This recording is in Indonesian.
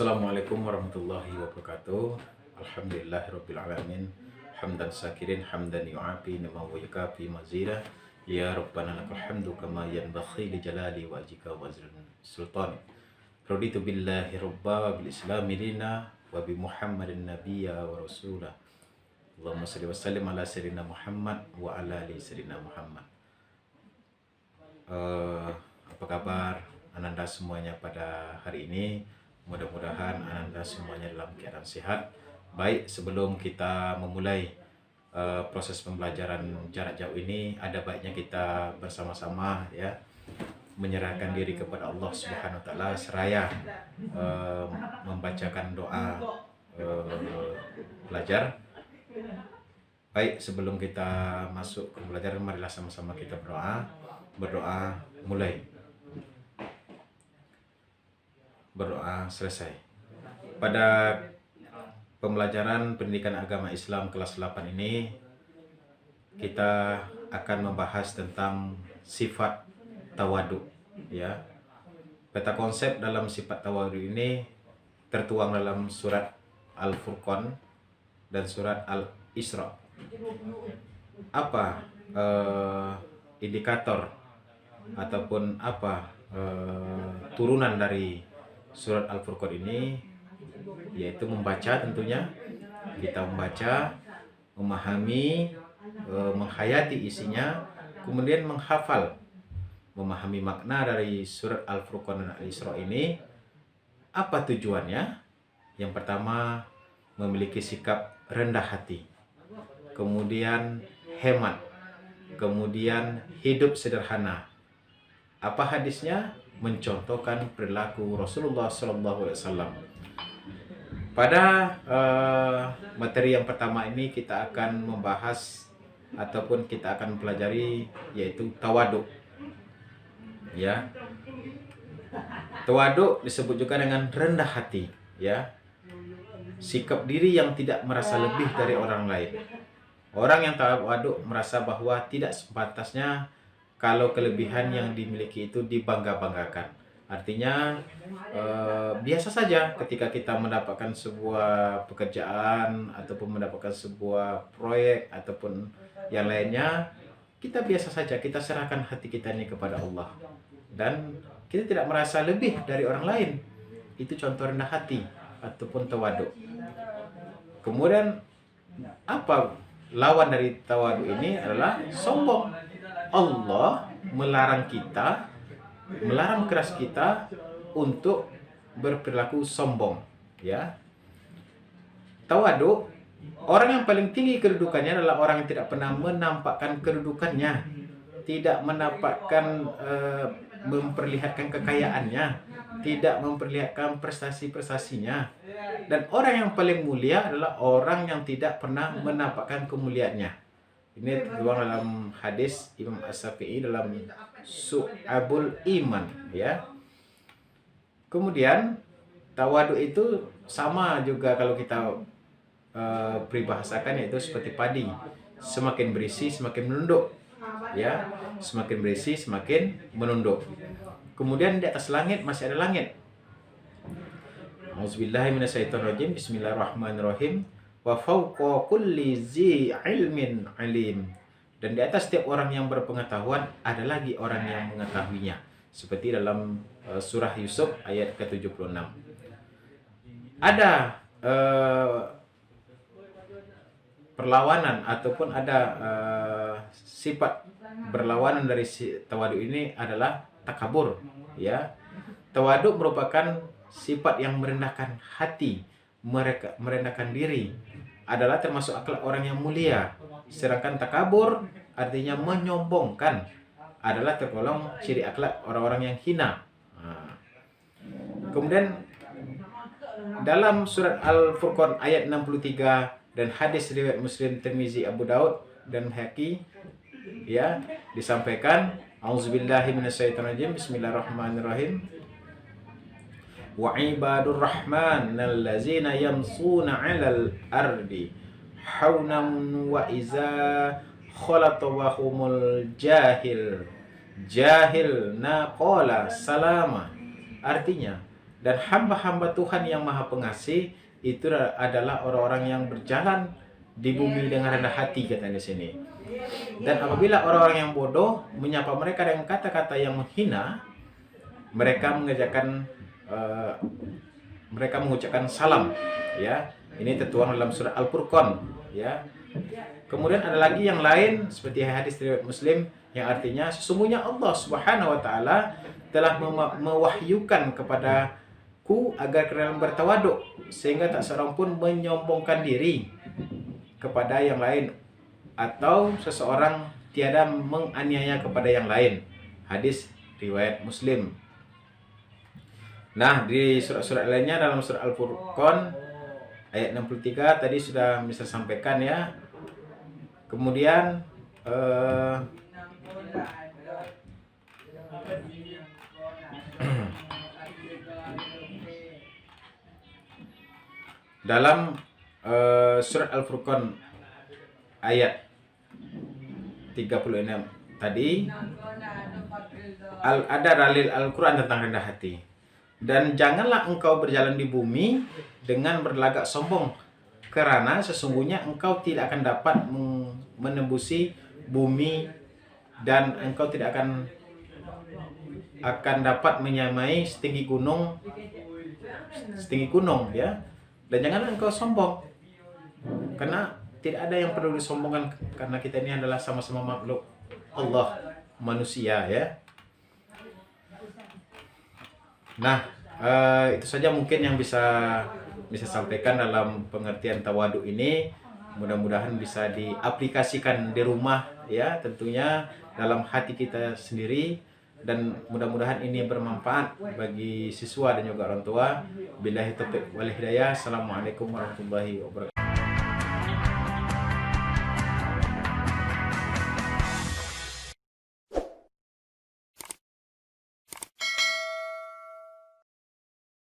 Assalamualaikum warahmatullahi wabarakatuh. Alhamdulillahirabbil alamin. Hamdan syakirin hamdan yu'afi nama wa yukafi mazida. Ya Rabbana lakal hamdu kama yanbaghi li jalali wajhika wa azim sultan. Raditu billahi rabba bil islami dina wa bi Muhammadin nabiyya wa rasulah. Allahumma shalli wa sallim ala sayyidina Muhammad wa ala ali sayyidina Muhammad. Apa kabar Ananda semuanya pada hari ini? Mudah-mudahan Ananda semuanya dalam keadaan sehat. Baik, sebelum kita memulai proses pembelajaran jarak jauh ini, ada baiknya kita bersama-sama ya menyerahkan diri kepada Allah Subhanahu wa taala seraya membacakan doa belajar. Baik, sebelum kita masuk ke pembelajaran, marilah sama-sama kita berdoa mulai. Berdoa selesai. Pada pembelajaran pendidikan agama Islam kelas 8 ini kita akan membahas tentang sifat tawadu ya. Peta konsep dalam sifat tawadu ini tertuang dalam surat Al-Furqan dan surat Al-Isra. Apa indikator ataupun apa turunan dari surat Al-Furqan ini, yaitu membaca. Tentunya kita membaca, memahami, menghayati isinya, kemudian menghafal, memahami makna dari surat Al-Furqan dan Al-Isra ini. Apa tujuannya? Yang pertama, memiliki sikap rendah hati, kemudian hemat, kemudian hidup sederhana. Apa hadisnya? Mencontohkan perilaku Rasulullah SAW. Pada materi yang pertama ini kita akan membahas ataupun kita akan pelajari yaitu tawadu. Ya. Tawadu disebut juga dengan rendah hati, ya. Sikap diri yang tidak merasa lebih dari orang lain. Orang yang tawadu merasa bahwa tidak sepantasnya kalau kelebihan yang dimiliki itu dibangga-banggakan. Artinya biasa saja ketika kita mendapatkan sebuah pekerjaan ataupun mendapatkan sebuah proyek ataupun yang lainnya, kita biasa saja, kita serahkan hati kita ini kepada Allah. Dan kita tidak merasa lebih dari orang lain. Itu contoh rendah hati ataupun tawadu. Kemudian apa lawan dari tawadu ini adalah sombong. Allah melarang keras kita untuk berperilaku sombong, ya. Tawadu, orang yang paling tinggi kedudukannya adalah orang yang tidak pernah menampakkan kedudukannya, tidak menampakkan memperlihatkan kekayaannya, tidak memperlihatkan prestasi-prestasinya. Dan orang yang paling mulia adalah orang yang tidak pernah menampakkan kemuliaannya. Ini tertuang dalam hadis Imam As-Syafi'i dalam Su'abul Iman, ya. Kemudian tawadu itu sama juga kalau kita peribahasakan, yaitu seperti padi, semakin berisi semakin menunduk, ya. Semakin berisi semakin menunduk. Kemudian di atas langit masih ada langit. Auzubillahi minasyaitonirrajim. Bismillahirrahmanirrahim. Wa fawqa kulli zi ilmin alim. Dan di atas setiap orang yang berpengetahuan ada lagi orang yang mengetahuinya. Seperti dalam surah Yusuf ayat ke-76. Ada perlawanan ataupun ada sifat berlawanan dari tawadu ini adalah takabur, ya. Tawadu merupakan sifat yang merendahkan hati, merendahkan diri, adalah termasuk akhlak orang yang mulia. Sedangkan takabur artinya menyombongkan, adalah tergolong ciri akhlak orang-orang yang hina. Kemudian dalam surat Al-Furqan ayat 63 dan hadis riwayat Muslim, Tirmizi, Abu Daud dan Haqi, ya, disampaikan, auzubillahi minasyaitonirrajim, bismillahirrahmanirrahim. Wa ibadur rahman allazina yamsuna 'alal ardi haunan wa iza khalatawahumul jahil naqala salama. Artinya, Dan hamba-hamba Tuhan yang Maha Pengasih itu adalah orang-orang yang berjalan di bumi dengan rendah hati, katanya di sini. Dan apabila orang-orang yang bodoh menyapa mereka dengan kata-kata yang menghina, mereka mereka mengucapkan salam, ya. Ini tertuang dalam surah Al-Furqan, ya. Kemudian ada lagi yang lain seperti hadis riwayat Muslim yang artinya sesungguhnya Allah Subhanahu wa taala telah mewahyukan kepadaku agar kalian bertawaduk sehingga tak seorang pun menyombongkan diri kepada yang lain atau seseorang tiada menganiaya kepada yang lain. Hadis riwayat Muslim. Nah, di surat-surat lainnya dalam surah Al-Furqan ayat 63 tadi sudah bisa sampaikan, ya. Kemudian dalam surat Al-Furqan ayat 36 tadi ada dalil Al-Quran tentang rendah hati. Dan janganlah engkau berjalan di bumi dengan berlagak sombong, karena sesungguhnya engkau tidak akan dapat menembusi bumi dan engkau tidak akan dapat menyamai setinggi gunung, ya. Dan janganlah engkau sombong, karena tidak ada yang perlu disombongkan, karena kita ini adalah sama-sama makhluk Allah, manusia, ya. Nah, itu saja mungkin yang bisa sampaikan dalam pengertian tawaduk ini. Mudah-mudahan bisa diaplikasikan di rumah, ya, tentunya dalam hati kita sendiri, dan mudah-mudahan ini bermanfaat bagi siswa dan juga orang tua. Billahi taufiq wal hidayah. Assalamualaikum warahmatullahi wabarakatuh.